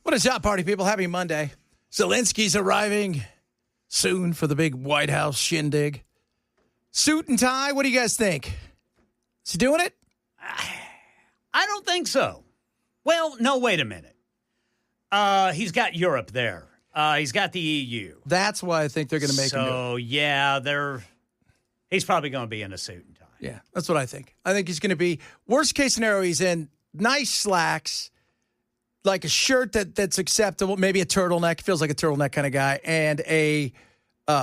What is up, party people? Happy Monday. Zelensky's arriving soon for the big White House shindig. Suit and tie, what do you guys think? Is he doing it? I don't think so. Well, no, wait a minute. He's got Europe there. He's got the EU. That's why I think they're going to make him do it. So, yeah, he's probably going to be in a suit and tie. Yeah, that's what I think. I think he's going to be, worst case scenario, he's in nice slacks, like a shirt that's acceptable, maybe a turtleneck, feels like a turtleneck kind of guy, and a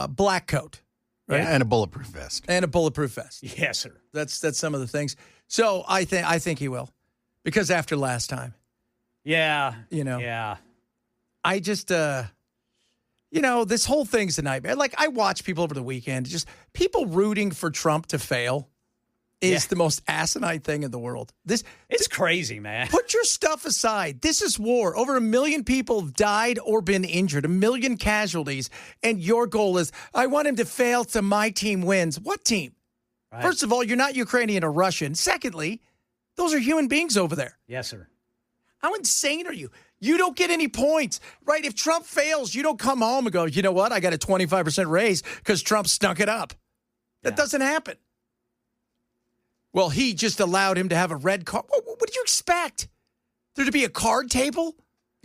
black coat. Right? Yeah. And a bulletproof vest. And a bulletproof vest. Yes, sir. That's some of the things. So I think he will, because after last time. Yeah. Yeah. I just, this whole thing's a nightmare. Like, I watch people over the weekend, just people rooting for Trump to fail is the most asinine thing in the world. It's crazy, man. Put your stuff aside. This is war. Over 1 million people have died or been injured, 1 million casualties, and your goal is, I want him to fail so my team wins. What team? Right. First of all, you're not Ukrainian or Russian. Secondly, those are human beings over there. Yes, sir. How insane are you? You don't get any points, right? If Trump fails, you don't come home and go, you know what? I got a 25% raise because Trump stunk it up. That doesn't happen. Well, he just allowed him to have a red card. What did you expect? There to be a card table,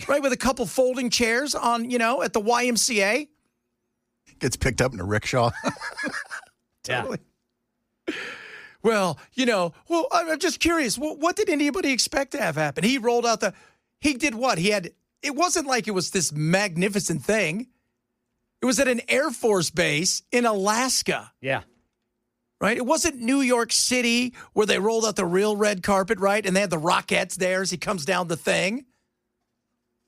right, with a couple folding chairs on, at the YMCA? Gets picked up in a rickshaw. Totally. Well, I'm just curious. What did anybody expect to have happen? He rolled out he did what? It wasn't like it was this magnificent thing. It was at an Air Force base in Alaska. Yeah. Right? It wasn't New York City where they rolled out the real red carpet, right? And they had the Rockettes there as he comes down the thing.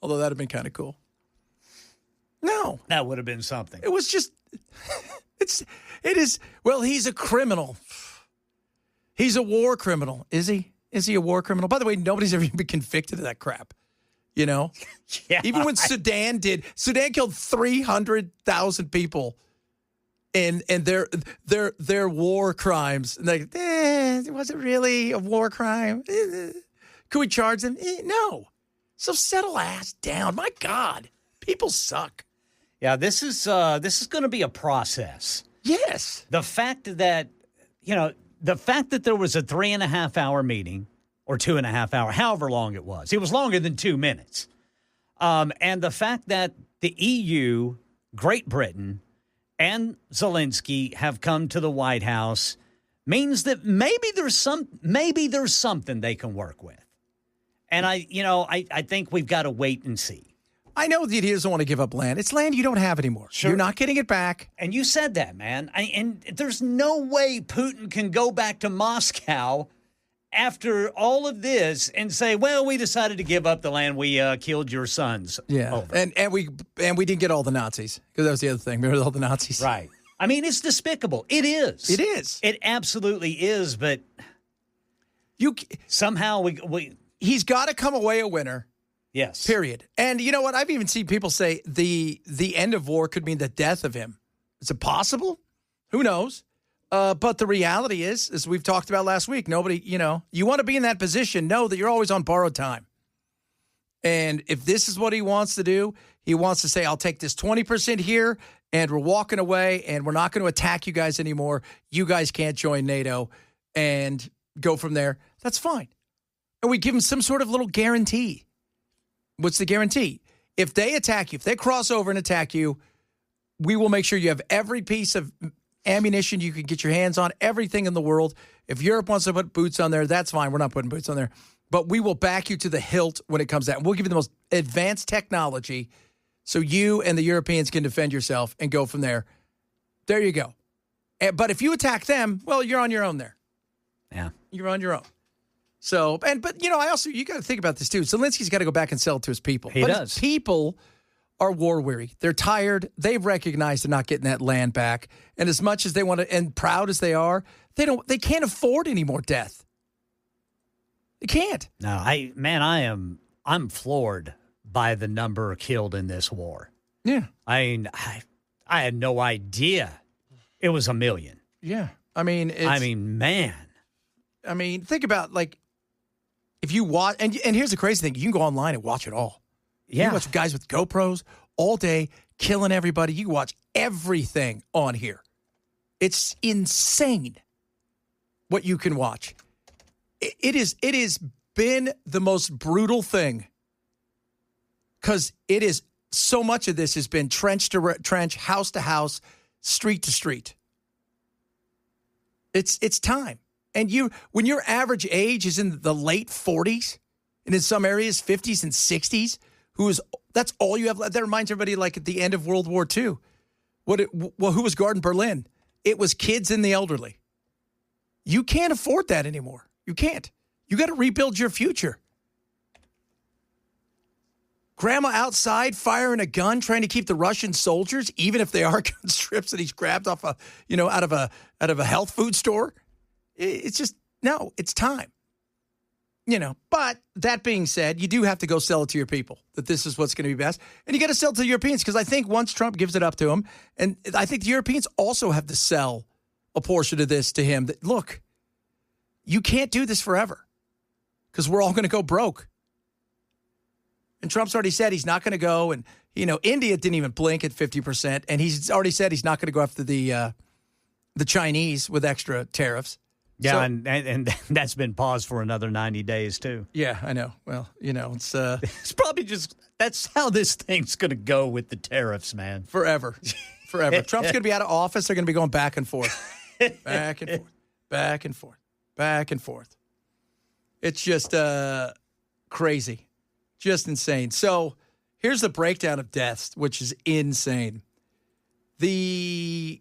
Although that would have been kind of cool. No. That would have been something. It was just, he's a criminal. He's a war criminal. Is he? Is he a war criminal? By the way, nobody's ever even been convicted of that crap. Yeah. Even when Sudan killed 300,000 people. And their war crimes. And was it really a war crime? Could we charge them? No. So settle ass down. My God, people suck. Yeah, this is going to be a process. Yes. The fact that there was a 3.5 hour meeting or 2.5 hour, however long it was longer than 2 minutes. And the fact that the EU, Great Britain, and Zelensky have come to the White House means that maybe there's something they can work with. And I think we've got to wait and see. I know that he doesn't want to give up land. It's land you don't have anymore. Sure. You're not getting it back. And you said that, man. And there's no way Putin can go back to Moscow after all of this and say, well, we decided to give up the land we killed your sons over. And we didn't get all the Nazis, because that was the other thing. Remember all the Nazis? Right. I mean, it's despicable. It is. It is. It absolutely is, but somehow he's got to come away a winner. Yes. Period. And you know what? I've even seen people say the end of war could mean the death of him. Is it possible? Who knows? But the reality is, as we've talked about last week, nobody, you want to be in that position, know that you're always on borrowed time. And if this is what he wants to do, he wants to say, I'll take this 20% here, and we're walking away, and we're not going to attack you guys anymore. You guys can't join NATO, and go from there. That's fine. And we give him some sort of little guarantee. What's the guarantee? If they attack you, if they cross over and attack you, we will make sure you have every piece of ammunition you can get your hands on, everything in the world. If Europe wants to put boots on there, that's fine. We're not putting boots on there. But we will back you to the hilt when it comes to that. We'll give you the most advanced technology so you and the Europeans can defend yourself and go from there. There you go. But if you attack them, well, you're on your own there. Yeah. You're on your own. So, but you got to think about this too. Zelensky's got to go back and sell it to his people. He does. His people are war weary. They're tired. They've recognized they're not getting that land back. And as much as they want to, and proud as they are, they can't afford any more death. They can't. No, I'm floored by the number killed in this war. Yeah. I had no idea it was 1 million. Yeah. Man. Think about, if you watch, and here's the crazy thing, you can go online and watch it all. Yeah. You watch guys with GoPros all day, killing everybody. You can watch everything on here. It's insane what you can watch. It has been the most brutal thing because it is so much of this has been trench to trench, house to house, street to street. It's time. And when your average age is in the late 40s, and in some areas 50s and 60s, that's all you have. That reminds everybody like at the end of World War II. Who was guarding Berlin? It was kids and the elderly. You can't afford that anymore. You can't. You got to rebuild your future. Grandma outside firing a gun, trying to keep the Russian soldiers, even if they are gun strips that he's grabbed off out of a health food store. It's just no. It's time. But that being said, you do have to go sell it to your people that this is what's going to be best. And you got to sell it to the Europeans because I think once Trump gives it up to him, and I think the Europeans also have to sell a portion of this to him that, look, you can't do this forever because we're all going to go broke. And Trump's already said he's not going to go. And, India didn't even blink at 50%. And he's already said he's not going to go after the Chinese with extra tariffs. Yeah, So, and that's been paused for another 90 days, too. Yeah, I know. Well, it's It's probably that's how this thing's going to go with the tariffs, man. forever. Trump's going to be out of office. They're going to be going back and forth. Back and forth. Back and forth. Back and forth. It's just crazy. Just insane. So here's the breakdown of deaths, which is insane. The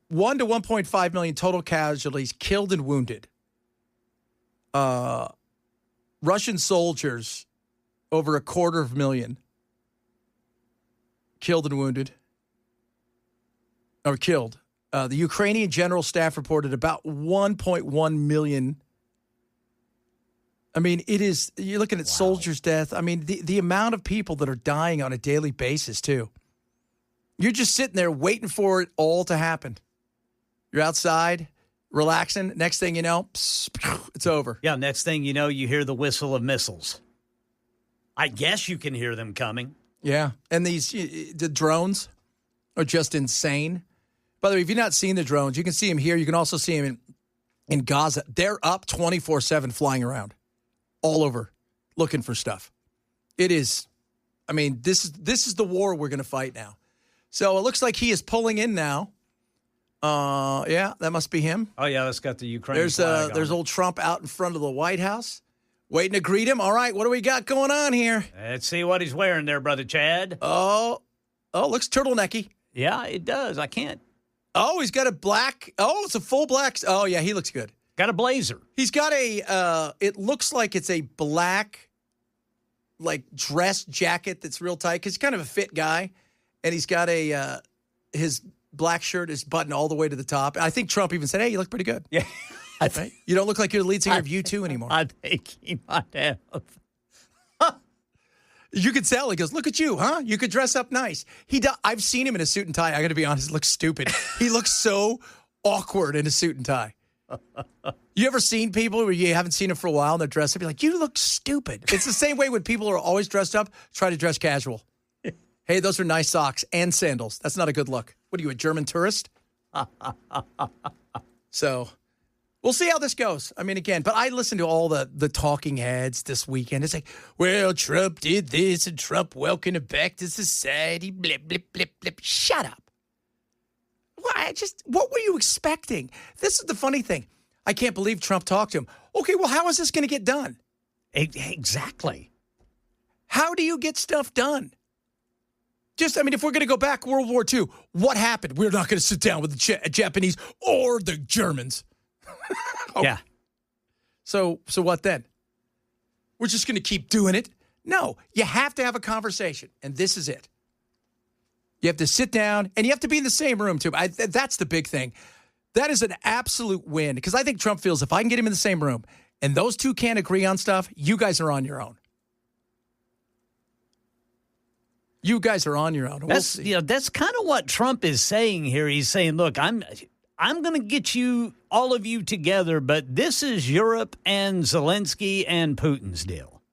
1 to 1.5 million total casualties, killed and wounded. Russian soldiers, over 250,000 killed and wounded. Or killed. The Ukrainian General Staff reported about 1.1 million. I mean, you're looking at soldiers' death. I mean, the amount of people that are dying on a daily basis, too. You're just sitting there waiting for it all to happen. You're outside, relaxing. Next thing you know, it's over. Yeah, next thing you know, you hear the whistle of missiles. I guess you can hear them coming. Yeah, and the drones are just insane. By the way, if you've not seen the drones, you can see them here. You can also see them in Gaza. They're up 24/7 flying around all over looking for stuff. It is, I mean, this is the war we're going to fight now. So it looks like he is pulling in now. Yeah, that must be him. Oh, yeah, that's got the Ukraine flag on There's it. old Trump out in front of the White House waiting to greet him. All right, what do we got going on here? Let's see what he's wearing there, Brother Chad. Oh, looks turtlenecky. Yeah, it does. I can't. Oh, he's got a black. Oh, it's a full black. Oh, yeah, he looks good. Got a blazer. He's got it looks like it's a black, like, dress jacket that's real tight because he's kind of a fit guy. And he's got his black shirt is buttoned all the way to the top. I think Trump even said, hey, you look pretty good. Yeah. Right? You don't look like you're the lead singer of U2 anymore. I think he might have. You could tell. He goes, look at you, huh? You could dress up nice. I've seen him in a suit and tie. I got to be honest, it looks stupid. He looks so awkward in a suit and tie. You ever seen people where you haven't seen them for a while and they're dressed up? You're like, you look stupid. It's the same way when people are always dressed up, try to dress casual. Hey, those are nice socks and sandals. That's not a good look. What are you, a German tourist? So we'll see how this goes. I mean, again, but I listened to all the talking heads this weekend. It's like, well, Trump did this and Trump welcomed him back to society. Blip, blip, blip, blip. Shut up. What were you expecting? This is the funny thing. I can't believe Trump talked to him. Okay, well, how is this going to get done? Exactly. How do you get stuff done? If we're going to go back World War II, what happened? We're not going to sit down with the Japanese or the Germans. Oh. Yeah. So what then? We're just going to keep doing it? No, you have to have a conversation, and this is it. You have to sit down, and you have to be in the same room, too. That's the big thing. That is an absolute win, because I think Trump feels if I can get him in the same room, and those two can't agree on stuff, you guys are on your own. You guys are on your own. We'll see. That's kind of what Trump is saying here. He's saying, look, I'm going to get all of you together, but this is Europe and Zelensky and Putin's deal.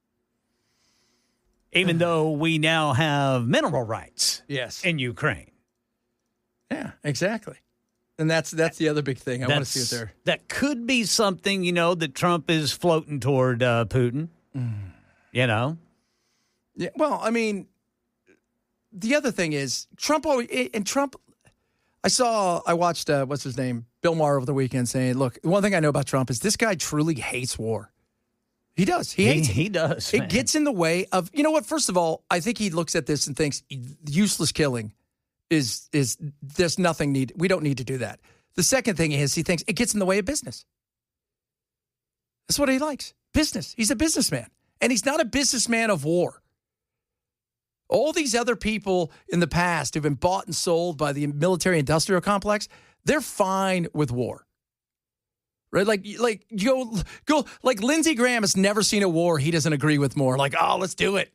even though we now have mineral rights Yes. in Ukraine. Yeah, exactly. And that's the other big thing. I want to see it there. That could be something, that Trump is floating toward Putin. Yeah, well, I mean, the other thing is Trump I watched, what's his name, Bill Maher over the weekend saying, look, one thing I know about Trump is this guy truly hates war. He does. He hates it. He does. It gets in the way of, you know what, first of all, I think he looks at this and thinks useless killing is there's nothing need. We don't need to do that. The second thing is he thinks it gets in the way of business. That's what he likes. Business. He's a businessman. And he's not a businessman of war. All these other people in the past who've been bought and sold by the military-industrial complex, they're fine with war. Right? Like you go like Lindsey Graham has never seen a war he doesn't agree with more. Like, oh, let's do it.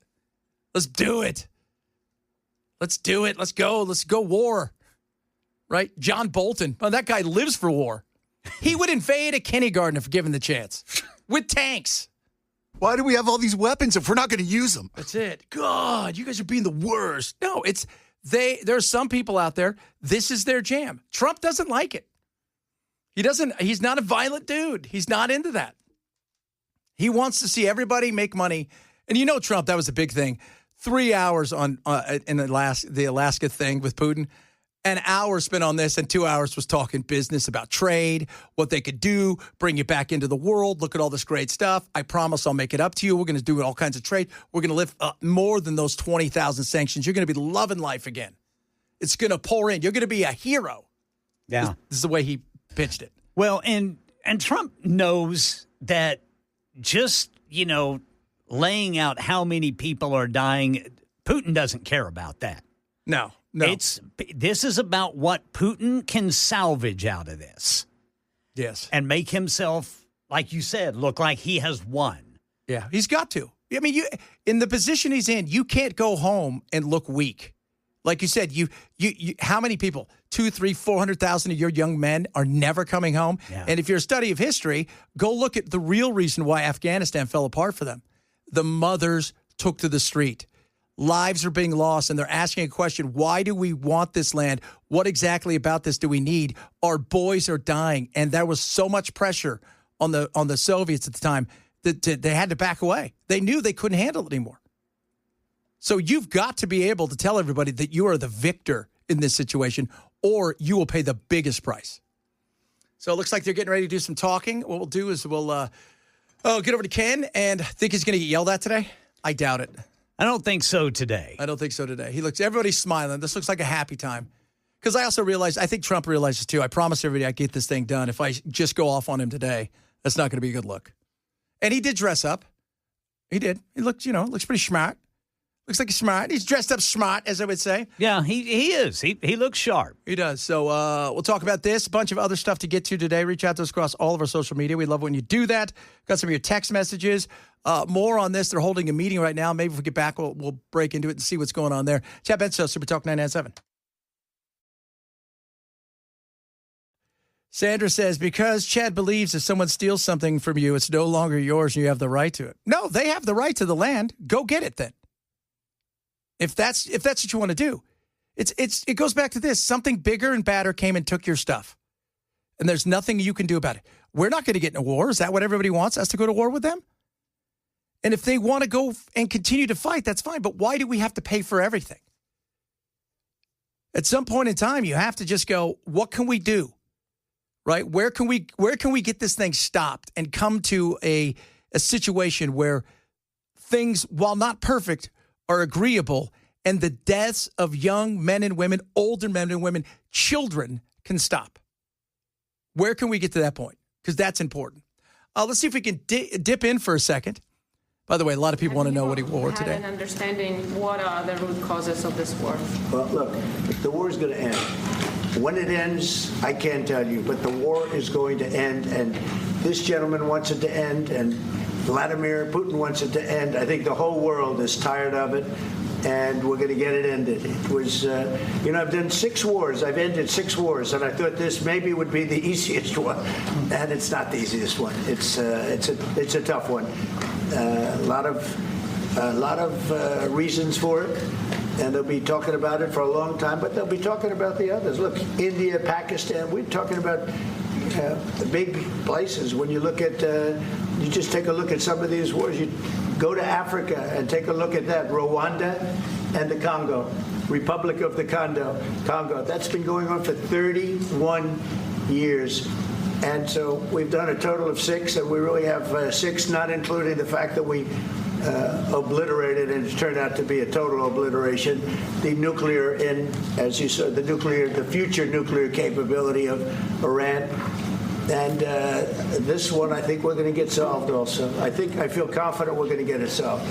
Let's do it. Let's do it. Let's go. Let's go war. Right? John Bolton. Oh, that guy lives for war. He would invade a kindergarten if given the chance. With tanks. Why do we have all these weapons if we're not going to use them? That's it. God, you guys are being the worst. No, there are some people out there, this is their jam. Trump doesn't like it. He's not a violent dude. He's not into that. He wants to see everybody make money. And you know Trump, that was a big thing. 3 hours in the Alaska thing with Putin. An hour spent on this and 2 hours was talking business about trade, what they could do, bring you back into the world, look at all this great stuff. I promise I'll make it up to you. We're going to do all kinds of trade. We're going to lift up more than those 20,000 sanctions. You're going to be loving life again. It's going to pour in. You're going to be a hero. Yeah. This is the way he pitched it. Well, and Trump knows that just, laying out how many people are dying, Putin doesn't care about that. No. This is about what Putin can salvage out of this. Yes. And make himself, like you said, look like he has won. Yeah, he's got to. I mean, in the position he's in, you can't go home and look weak. Like you said, you how many people, 200,000, 300,000, 400,000 of your young men are never coming home? Yeah. And if you're a study of history, go look at the real reason why Afghanistan fell apart for them. The mothers took to the street. Lives are being lost, and they're asking a question, why do we want this land? What exactly about this do we need? Our boys are dying, and there was so much pressure on the Soviets at the time that they had to back away. They knew they couldn't handle it anymore. So you've got to be able to tell everybody that you are the victor in this situation, or you will pay the biggest price. So it looks like they're getting ready to do some talking. What we'll do is we'll get over to Ken, and think he's going to get yelled at today? I doubt it. I don't think so today. I don't think so today. Everybody's smiling. This looks like a happy time. Because I also realized, I think Trump realizes too, I promised everybody I'd get this thing done. If I just go off on him today, that's not going to be a good look. And he did dress up. He did. He looks pretty smart. Looks like he's smart. He's dressed up smart, as I would say. Yeah, he is. He looks sharp. He does. So we'll talk about this, a bunch of other stuff to get to today. Reach out to us across all of our social media. We love when you do that. Got some of your text messages. More on this. They're holding a meeting right now. Maybe if we get back, we'll break into it and see what's going on there. Chad Benson, Super Talk 997. Sandra says, because Chad believes if someone steals something from you, it's no longer yours and you have the right to it. No, they have the right to the land. Go get it then. If that's what you want to do. It goes back to this. Something bigger and badder came and took your stuff. And there's nothing you can do about it. We're not going to get in a war. Is that what everybody wants, us to go to war with them? And if they want to go and continue to fight, that's fine. But why do we have to pay for everything? At some point in time, you have to just go, what can we do? Right? Where can we get this thing stopped and come to a situation where things, while not perfect, are agreeable, and the deaths of young men and women, older men and women, children can stop? Where can we get to that point? Because that's important. Let's see if we can dip in for a second. By the way, a lot of people want to know what he wore today. Have an understanding what are the root causes of this war? Well, look, the war is going to end. When it ends, I can't tell you, but the war is going to end, and this gentleman wants it to end, and Vladimir Putin wants it to end. I think the whole world is tired of it, and we're going to get it ended. It was, I've done 6 wars. I've ended 6 wars, and I thought this maybe would be the easiest one, and it's not the easiest one. It's a tough one. A lot of a lot of reasons for it, and they'll be talking about it for a long time, but they'll be talking about the others. Look, India, Pakistan, we're talking about the big places. When you look at, you just take a look at some of these wars. You go to Africa and take a look at that. Rwanda and the Congo, Republic of the Congo. That's been going on for 31 years. And so we've done a total of 6, and we really have 6, not including the fact that we obliterated, and it's turned out to be a total obliteration, the nuclear, as you said, the future nuclear capability of Iran. And this one, I think we're going to get solved also. I feel confident we're going to get it solved.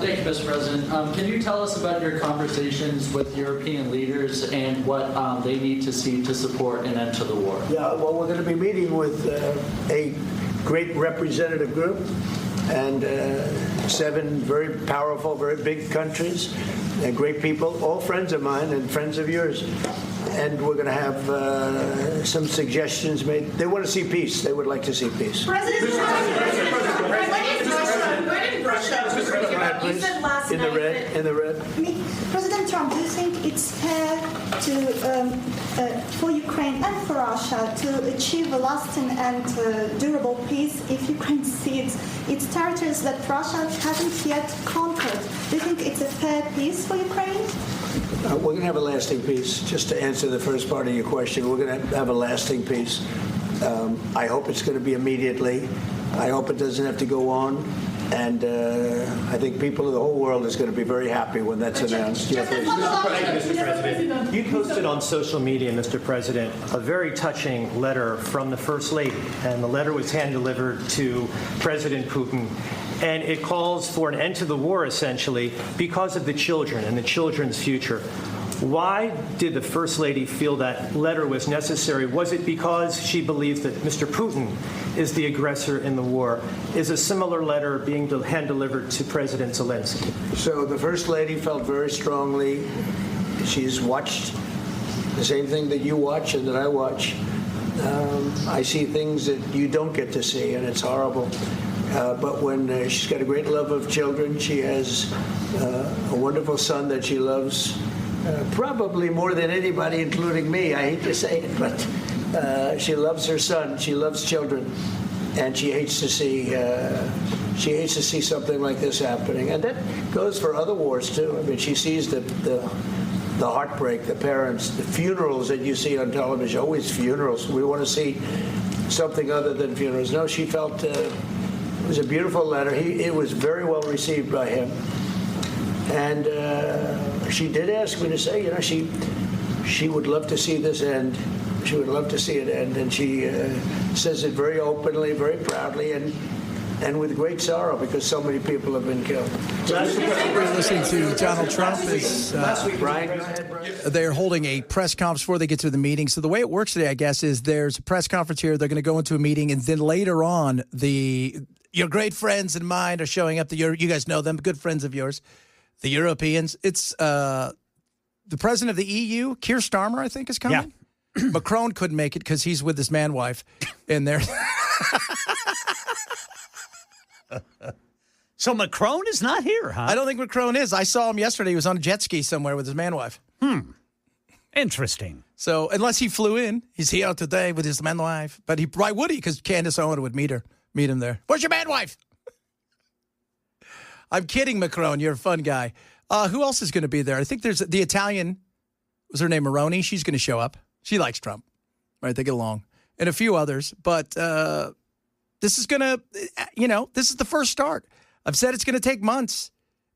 Thank you, Mr. President. Can you tell us about your conversations with European leaders and what they need to see to support an end to the war? Yeah, well, we're going to be meeting with a great representative group and 7 very powerful, very big countries and great people, all friends of mine and friends of yours. And we're going to have some suggestions made. They want to see peace. They would like to see peace. President Trump, when in Russia, you said last night. In the red. President Trump, do you think it's fair for Ukraine and for Russia to achieve a lasting and durable peace if Ukraine cedes its territories that Russia hasn't yet conquered? Do you think it's a fair peace for Ukraine? We're going to have a lasting peace. Just to answer the first part of your question, we're going to have a lasting peace. I hope it's going to be immediately. I hope it doesn't have to go on. And I think people of the whole world is going to be very happy when that's announced. Mr. President, you posted on social media, Mr. President, a very touching letter from the First Lady, and the letter was hand-delivered to President Putin. And it calls for an end to the war, essentially, because of the children and the children's future. Why did the First Lady feel that letter was necessary? Was it because she believes that Mr. Putin is the aggressor in the war? Is a similar letter being hand-delivered to President Zelensky? So the First Lady felt very strongly. She's watched the same thing that you watch and that I watch. I see things that you don't get to see, and it's horrible. But when she's got a great love of children, she has a wonderful son that she loves, probably more than anybody, including me. I hate to say it, but she loves her son. She loves children, and she hates to see something like this happening. And that goes for other wars too. I mean, she sees the heartbreak, the parents, the funerals that you see on television. Always funerals. We want to see something other than funerals. No, she felt. It was a beautiful letter. It was very well received by him. And she did ask me to say, she would love to see this end. She would love to see it end. And she says it very openly, very proudly, and with great sorrow because so many people have been killed. We're listening to Donald Trump. They're holding a press conference before they get to the meeting. So the way it works today, I guess, is there's a press conference here. They're going to go into a meeting, and then later on, your great friends and mine are showing up. You guys know them, good friends of yours, the Europeans. It's the president of the EU, Keir Starmer, I think, is coming. Yeah. Macron couldn't make it because he's with his man-wife, and they're... So Macron is not here, huh? I don't think Macron is. I saw him yesterday. He was on a jet ski somewhere with his man-wife. Interesting. So unless he flew in, he's here today with his man-wife. But why would he? Because Candace Owen would meet him there. Where's your man-wife? I'm kidding, Macron. You're a fun guy. Who else is going to be there? I think there's the Italian. Was her name Maroni? She's going to show up. She likes Trump. Right? They get along. And a few others. But this is going to, this is the first start. I've said it's going to take months.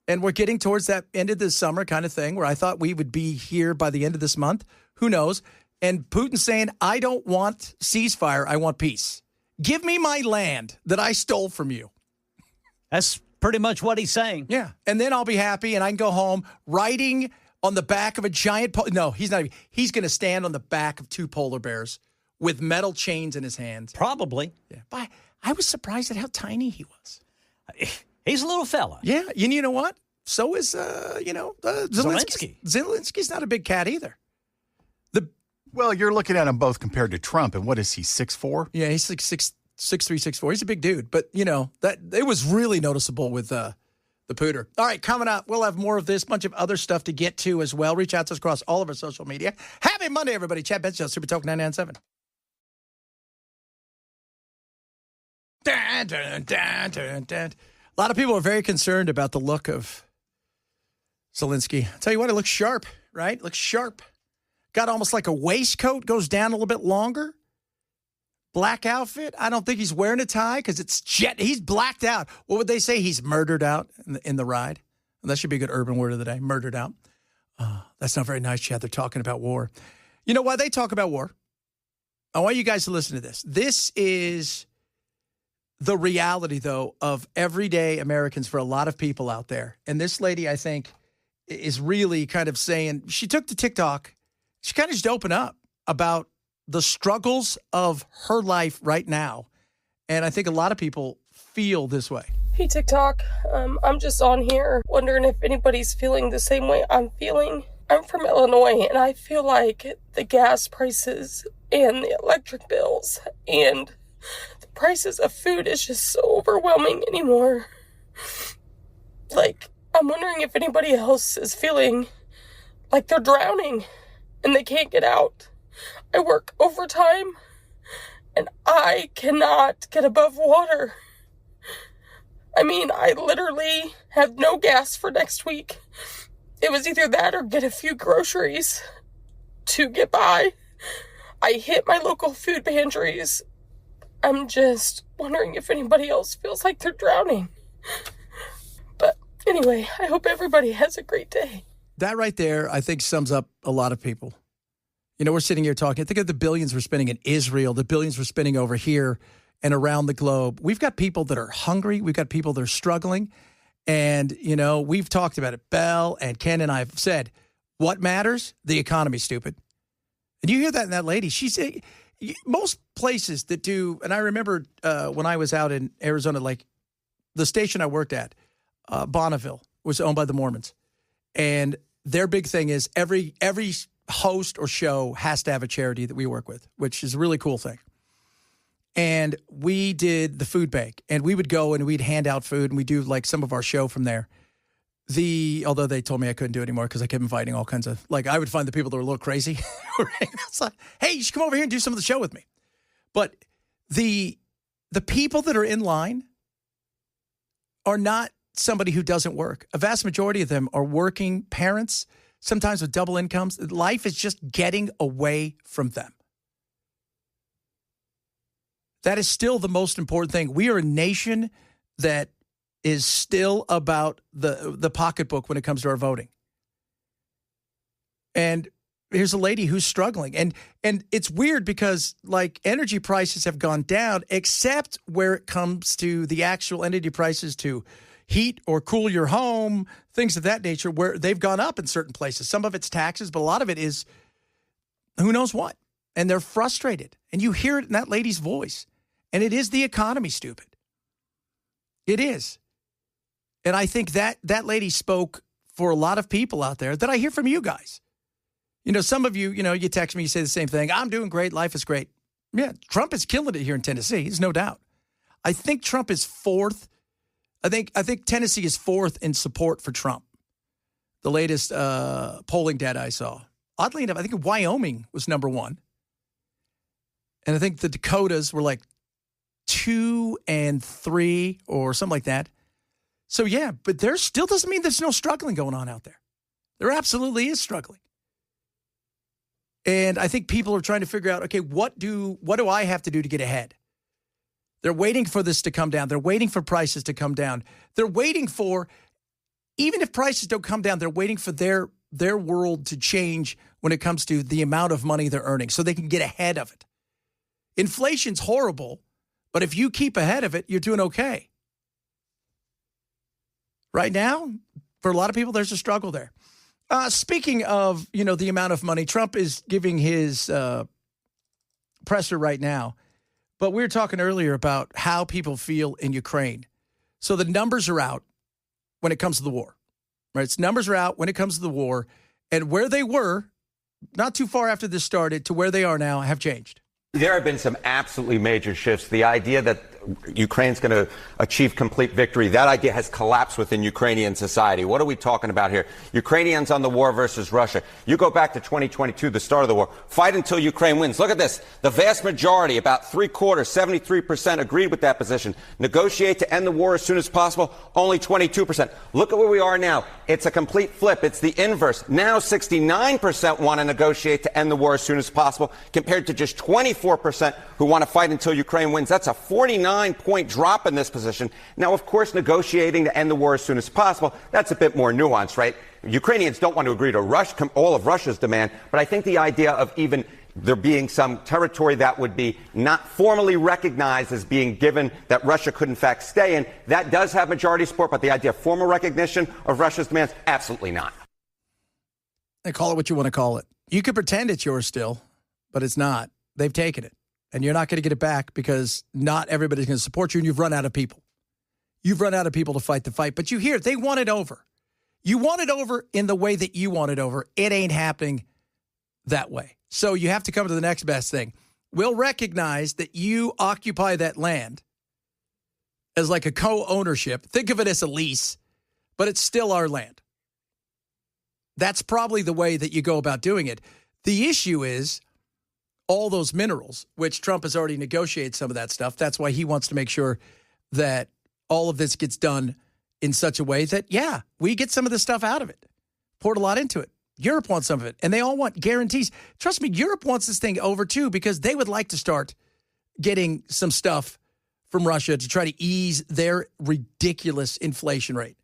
And we're getting towards that end of the summer kind of thing where I thought we would be here by the end of this month. Who knows? And Putin's saying, I don't want ceasefire. I want peace. Give me my land that I stole from you. That's pretty much what he's saying. Yeah. And then I'll be happy and I can go home riding on the back of a giant... No, he's not. He's going to stand on the back of 2 polar bears with metal chains in his hands. Probably. Yeah. But I was surprised at how tiny he was. He's a little fella. Yeah. You know what? So is, Zelensky. Zelensky's not a big cat either. Well, you're looking at them both compared to Trump, and what is he, 6'4"? Yeah, he's like 6'3", 6364. He's a big dude, but that it was really noticeable with the pooter. All right, coming up, we'll have more of this, bunch of other stuff to get to as well. Reach out to us across all of our social media. Happy Monday, everybody. Chad Benson, Super Talk 997. Dun, dun, dun, dun, dun. A lot of people are very concerned about the look of Zelensky. I'll tell you what, it looks sharp, right? It looks sharp. Got almost like a waistcoat, goes down a little bit longer. Black outfit. I don't think he's wearing a tie because he's blacked out. What would they say? He's murdered out in the ride. And that should be a good urban word of the day, murdered out. That's not very nice, Chad. They're talking about war. You know why they talk about war? I want you guys to listen to this. This is the reality, though, of everyday Americans for a lot of people out there. And this lady, I think, is really kind of saying, she took to TikTok, she kind of just opened up about the struggles of her life right now. And I think a lot of people feel this way. Hey, TikTok. I'm just on here wondering if anybody's feeling the same way I'm feeling. I'm from Illinois, and I feel like the gas prices and the electric bills and the prices of food is just so overwhelming anymore. Like, I'm wondering if anybody else is feeling like they're drowning and they can't get out. I work overtime, and I cannot get above water. I mean, I literally have no gas for next week. It was either that or get a few groceries to get by. I hit my local food pantries. I'm just wondering if anybody else feels like they're drowning. But anyway, I hope everybody has a great day. That right there, I think, sums up a lot of people. We're sitting here talking. Think of the billions we're spending in Israel, the billions we're spending over here and around the globe. We've got people that are hungry. We've got people that are struggling. And, we've talked about it. Belle and Ken and I have said, what matters? The economy, stupid. And you hear that in that lady. She's most places that do, and I remember when I was out in Arizona, like the station I worked at, Bonneville, was owned by the Mormons. And their big thing is every host or show has to have a charity that we work with, which is a really cool thing. And we did the food bank, and we would go and we'd hand out food, and we do like some of our show from there. Although they told me I couldn't do it anymore because I kept inviting all kinds of, like, I would find the people that were a little crazy. It's like, hey, you should come over here and do some of the show with me. But the people that are in line are not somebody who doesn't work. A vast majority of them are working parents, sometimes with double incomes. Life is just getting away from them. That is still the most important thing. We are a nation that is still about the pocketbook when it comes to our voting. And here's a lady who's struggling. And it's weird because, like, energy prices have gone down, except where it comes to the actual energy prices to heat or cool your home, things of that nature, where they've gone up in certain places. Some of it's taxes, but a lot of it is who knows what. And they're frustrated. And you hear it in that lady's voice. And it is the economy, stupid. It is. And I think that lady spoke for a lot of people out there that I hear from you guys. Some of you, you text me, you say the same thing. I'm doing great. Life is great. Yeah, Trump is killing it here in Tennessee. There's no doubt. I think Trump is fourth. I think Tennessee is fourth in support for Trump. The latest polling data I saw. Oddly enough, I think Wyoming was number one. And I think the Dakotas were like 2 and 3 or something like that. So, yeah, but there still doesn't mean there's no struggling going on out there. There absolutely is struggling. And I think people are trying to figure out, okay, what do I have to do to get ahead? They're waiting for this to come down. They're waiting for prices to come down. They're waiting for, even if prices don't come down, they're waiting for their world to change when it comes to the amount of money they're earning so they can get ahead of it. Inflation's horrible, but if you keep ahead of it, you're doing okay. Right now, for a lot of people, there's a struggle there. Speaking of, the amount of money, Trump is giving his presser right now. But we were talking earlier about how people feel in Ukraine. So the numbers are out when it comes to the war, right? Numbers are out when it comes to the war. And where they were, not too far after this started, to where they are now have changed. There have been some absolutely major shifts. The idea that Ukraine's going to achieve complete victory, that idea has collapsed within Ukrainian society. What are we talking about here? Ukrainians on the war versus Russia. You go back to 2022, the start of the war. Fight until Ukraine wins. Look at this. The vast majority, about 3/4, 73% agreed with that position. Negotiate to end the war as soon as possible, only 22%. Look at where we are now. It's a complete flip. It's the inverse. Now 69% want to negotiate to end the war as soon as possible, compared to just 24% who want to fight until Ukraine wins. That's a 49-point drop in this position. Now, of course, negotiating to end the war as soon as possible, that's a bit more nuanced, right? Ukrainians don't want to agree to all of Russia's demand, but I think the idea of even there being some territory that would be not formally recognized as being given that Russia could in fact stay in, that does have majority support, but the idea of formal recognition of Russia's demands, absolutely not. And call it what you want to call it. You could pretend it's yours still, but it's not. They've taken it. And you're not going to get it back because not everybody's going to support you, and you've run out of people. You've run out of people to fight the fight. But you hear they want it over. You want it over in the way that you want it over. It ain't happening that way. So you have to come to the next best thing. We'll recognize that you occupy that land as like a co-ownership. Think of it as a lease, but it's still our land. That's probably the way that you go about doing it. The issue is all those minerals, which Trump has already negotiated some of that stuff. That's why he wants to make sure that all of this gets done in such a way that, yeah, we get some of the stuff out of it. Poured a lot into it. Europe wants some of it, and they all want guarantees. Trust me, Europe wants this thing over, too, because they would like to start getting some stuff from Russia to try to ease their ridiculous inflation rate.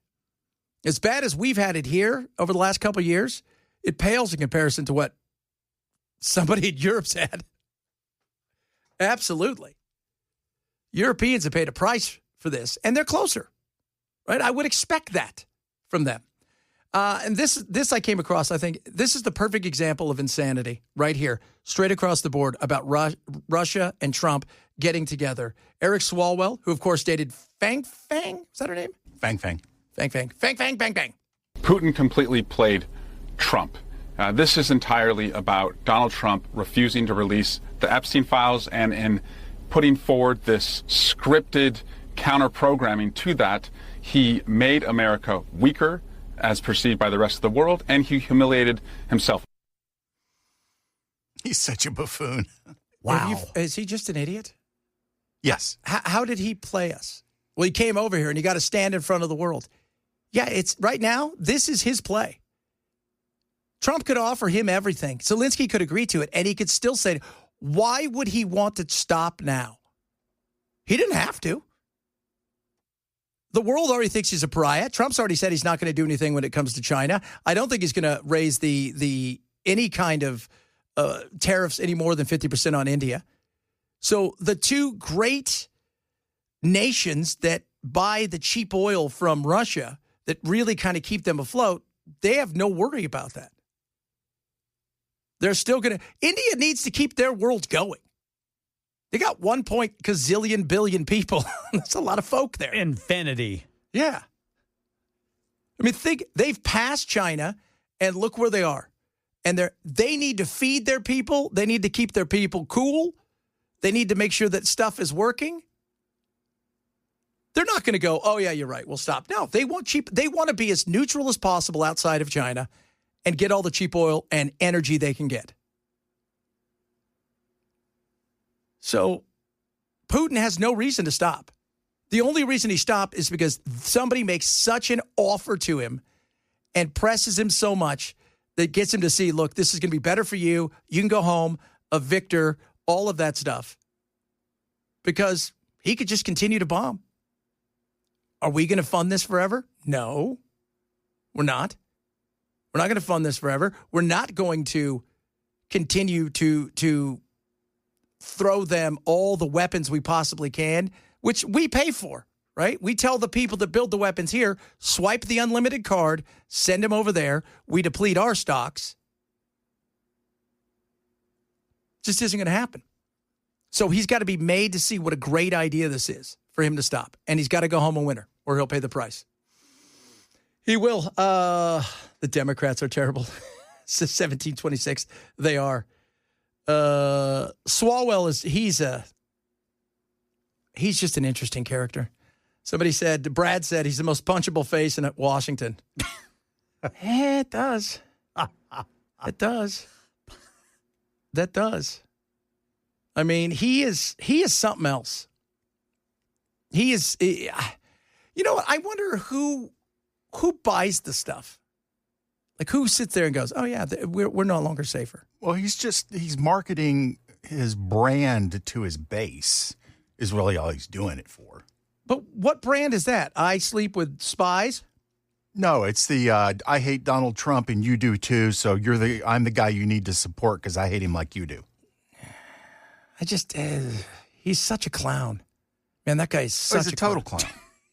As bad as we've had it here over the last couple of years, it pales in comparison to what somebody in Europe's had. Absolutely. Europeans have paid a price for this, and they're closer, right? I would expect that from them. And this I came across, I think, this is the perfect example of insanity right here, straight across the board about Russia and Trump getting together. Eric Swalwell, who, of course, dated Fang Fang, is that her name? Fang Fang. Fang Fang. Fang Fang, bang, bang. Putin completely played Trump. This is entirely about Donald Trump refusing to release the Epstein files and in putting forward this scripted counter-programming to that. He made America weaker as perceived by the rest of the world, and he humiliated himself. He's such a buffoon. Wow. Is he just an idiot? Yes. How did he play us? Well, he came over here and he got to stand in front of the world. Yeah, it's right now, this is his play. Trump could offer him everything. Zelensky could agree to it, and he could still say, why would he want to stop now? He didn't have to. The world already thinks he's a pariah. Trump's already said he's not going to do anything when it comes to China. I don't think he's going to raise the any kind of tariffs any more than 50% on India. So the two great nations that buy the cheap oil from Russia that really kind of keep them afloat, they have no worry about that. They're still going to – India needs to keep their world going. They got 1 billion people. That's a lot of folk there. Infinity. Yeah. I mean, think they've passed China, and look where they are. And they need to feed their people. They need to keep their people cool. They need to make sure that stuff is working. They're not going to go, oh, yeah, you're right, we'll stop. No, they want cheap. They want to be as neutral as possible outside of China and get all the cheap oil and energy they can get. So Putin has no reason to stop. The only reason he stopped is because somebody makes such an offer to him and presses him so much that gets him to see, look, this is going to be better for you. You can go home, a victor, all of that stuff. Because he could just continue to bomb. Are we going to fund this forever? No, we're not. We're not going to fund this forever. We're not going to continue to throw them all the weapons we possibly can, which we pay for, right? We tell the people that build the weapons here, swipe the unlimited card, send them over there. We deplete our stocks. Just isn't going to happen. So he's got to be made to see what a great idea this is for him to stop. And he's got to go home a winner or he'll pay the price. He will. The Democrats are terrible. It's 1726. They are. Swalwell he's just an interesting character. Brad said he's the most punchable face in Washington. It does. It does. That does. I mean, he is something else. He is, you know what? I wonder who buys the stuff. Like, who sits there and goes, oh, yeah, we're no longer safer. Well, he's marketing his brand to his base is really all he's doing it for. But what brand is that? I sleep with spies? No, it's the I hate Donald Trump and you do too, so I'm the guy you need to support because I hate him like you do. He's such a clown. Man, that guy is such a total clown.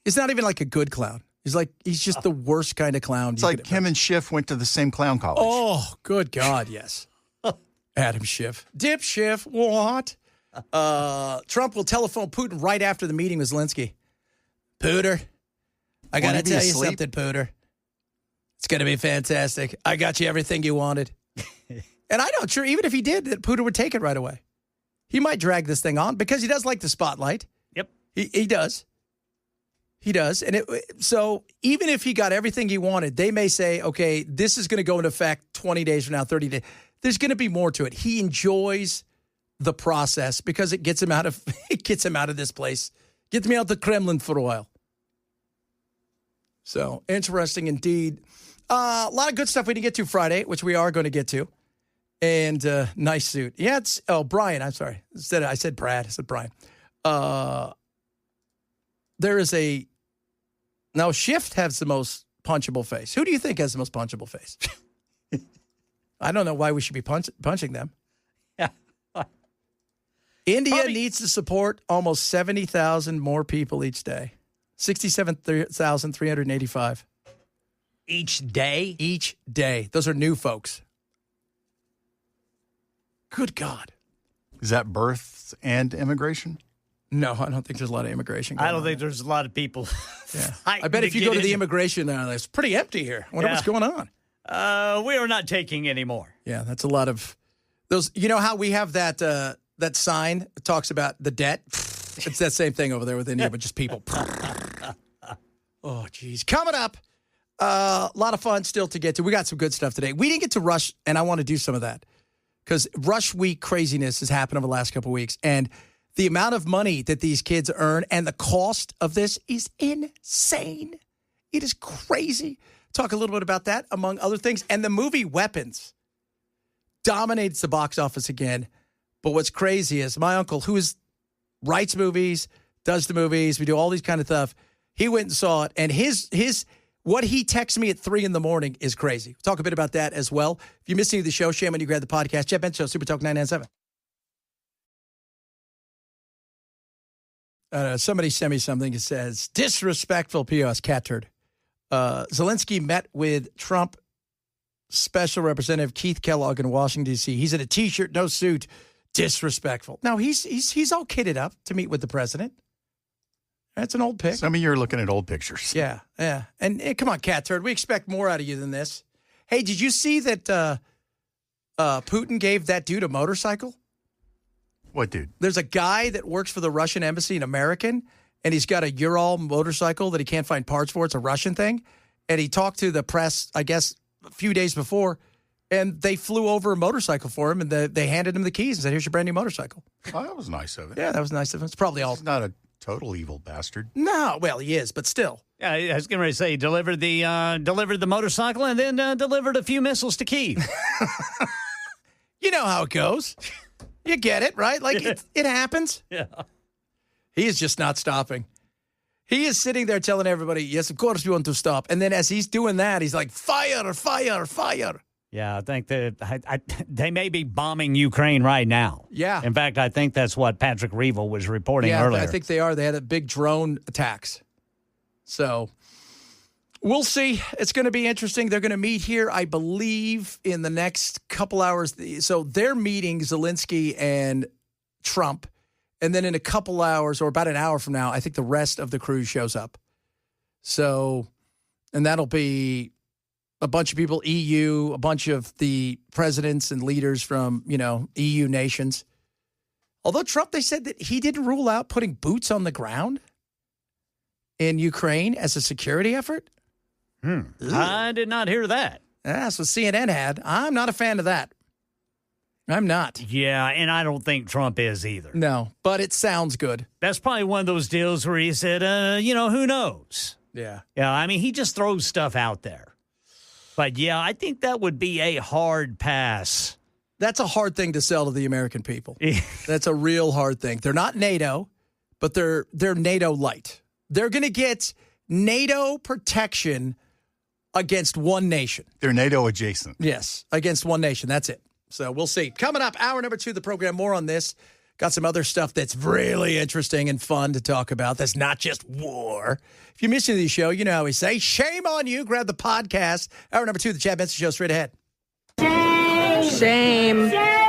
He's not even like a good clown. He's just the worst kind of clown. It's like him and Schiff went to the same clown college. Oh, good God, yes. Adam Schiff. Dip Schiff, what? Trump will telephone Putin right after the meeting with Zelensky. Pooter, I got to tell you something, Pooter. It's going to be fantastic. I got you everything you wanted. And I'm not sure, even if he did, that Pooter would take it right away. He might drag this thing on because he does like the spotlight. Yep. He does. He does. And so even if he got everything he wanted, they may say, okay, this is going to go into effect 20 days from now, 30 days. There's going to be more to it. He enjoys the process because it gets him out of this place. Gets me out the Kremlin for a while. So interesting indeed. A lot of good stuff we didn't get to Friday, which we are going to get to. And nice suit. Yeah, Brian, I'm sorry. I said Brad. I said Brian. There is now Schiff has the most punchable face. Who do you think has the most punchable face? I don't know why we should be punching them. Yeah. India needs to support almost 70,000 more people each day. 67,385. Each day? Each day. Those are new folks. Good God. Is that births and immigration? No, I don't think there's a lot of immigration. I don't think there's a lot of people. Yeah. I bet if you go to the immigration, it's pretty empty here. I wonder what's going on. We are not taking any more. Yeah, that's a lot of those. You know how we have that sign that talks about the debt? It's that same thing over there with India, but just people. Oh, geez. Coming up, a lot of fun still to get to. We got some good stuff today. We didn't get to Rush, and I want to do some of that because Rush Week craziness has happened over the last couple of weeks, and the amount of money that these kids earn and the cost of this is insane. It is crazy. Talk a little bit about that, among other things. And the movie Weapons dominates the box office again. But what's crazy is my uncle, who writes movies, does the movies, we do all these kind of stuff. He went and saw it, and what he texts me at 3 a.m. is crazy. We'll talk a bit about that as well. If you missed any of the show, shame on you, grab the podcast. Jeff Benson Show, Super Talk 997. Somebody sent me something that says, disrespectful POS, cat turd. Zelensky met with Trump Special Representative Keith Kellogg in Washington, D.C. He's in a T-shirt, no suit. Disrespectful. No, he's all kitted up to meet with the president. That's an old pic. Some of you are looking at old pictures. Yeah. And come on, cat turd. We expect more out of you than this. Hey, did you see that Putin gave that dude a motorcycle? What dude? There's a guy that works for the Russian embassy, an American, and he's got a Ural motorcycle that he can't find parts for. It's a Russian thing. And he talked to the press, I guess, a few days before, and they flew over a motorcycle for him, and they handed him the keys and said, here's your brand new motorcycle. Oh, that was nice of it. Yeah, that was nice of him. It's probably all. He's not a total evil bastard. No, well, he is, but still. Yeah, I was going to say, delivered the motorcycle and then delivered a few missiles to Kyiv. You know how it goes. You get it, right? Like, it happens. Yeah. He is just not stopping. He is sitting there telling everybody, yes, of course we want to stop. And then as he's doing that, he's like, fire, fire, fire. Yeah, I think that they may be bombing Ukraine right now. Yeah. In fact, I think that's what Patrick Reevil was reporting earlier. I think they are. They had a big drone attacks. So we'll see. It's going to be interesting. They're going to meet here, I believe, in the next couple hours. So they're meeting Zelensky and Trump. And then in a couple hours or about an hour from now, I think the rest of the crew shows up. So, and that'll be a bunch of people, EU, a bunch of the presidents and leaders from, EU nations. Although Trump, they said that he didn't rule out putting boots on the ground in Ukraine as a security effort. I did not hear that. That's what CNN had. I'm not a fan of that. I'm not. Yeah, and I don't think Trump is either. No, but it sounds good. That's probably one of those deals where he said, who knows? Yeah. Yeah, I mean, he just throws stuff out there. But, yeah, I think that would be a hard pass. That's a hard thing to sell to the American people. That's a real hard thing. They're not NATO, but they're NATO light. They're going to get NATO protection against one nation. They're NATO adjacent. Yes, against one nation. That's it. So we'll see. Coming up, hour number 2 of the program, more on this. Got some other stuff that's really interesting and fun to talk about. That's not just war. If you're missing the show, you know how we say, shame on you. Grab the podcast. Hour number 2 of the Chad Benson Show straight ahead. Shame. Shame.